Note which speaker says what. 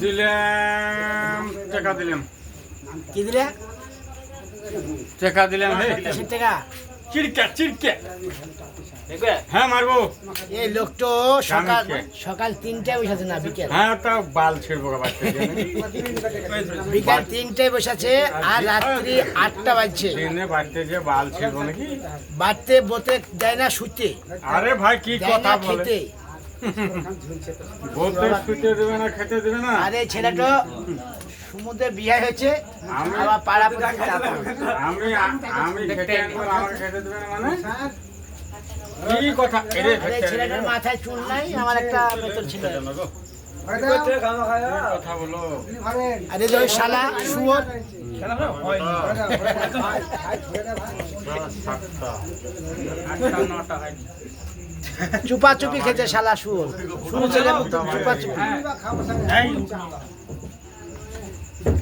Speaker 1: দিলাম টাকা দিলাম
Speaker 2: কি দিলে?
Speaker 1: টাকা দিলাম হে
Speaker 2: 80 টাকা।
Speaker 1: চিড়কা চিড়কা হ্যাঁ মারবো
Speaker 2: এই লোকটো সকাল 3টায় বসেছে না বিকেল?
Speaker 1: হ্যাঁ তা বাল ছিড়বো বাচ্চা
Speaker 2: বিকাল 3টায় বসেছে আর রাত্রি 8টা বাজছে।
Speaker 1: ট্রেনে বাড়তে যে বাল ছিড়বো নাকি?
Speaker 2: বাড়তে বতে দেয় না শুতে,
Speaker 1: আরে ভাই কি
Speaker 2: দেয়
Speaker 1: কথা
Speaker 2: না
Speaker 1: বলে
Speaker 2: খেতে।
Speaker 1: বলতে শুতে দেবে না খেতে দেবে না।
Speaker 2: আরে ছেলেটা সমুদ্রে বিয়ে হয়েছে, আবার পাড়া প্রতিবেশী চাপা।
Speaker 1: আমি আমি খেতে আনবো আমার খেতে দেবে না মানে কি কথা এরে
Speaker 2: আরে ছেলেটার মাথায় চুল নাই, আমার একটা বেতন ছিল।
Speaker 1: কথা বলো
Speaker 2: আরে ওই শালা শুয়োর চুপা চুপি খেতে, শালা শুয়োর শুরু ছেলে চুপা চুপি।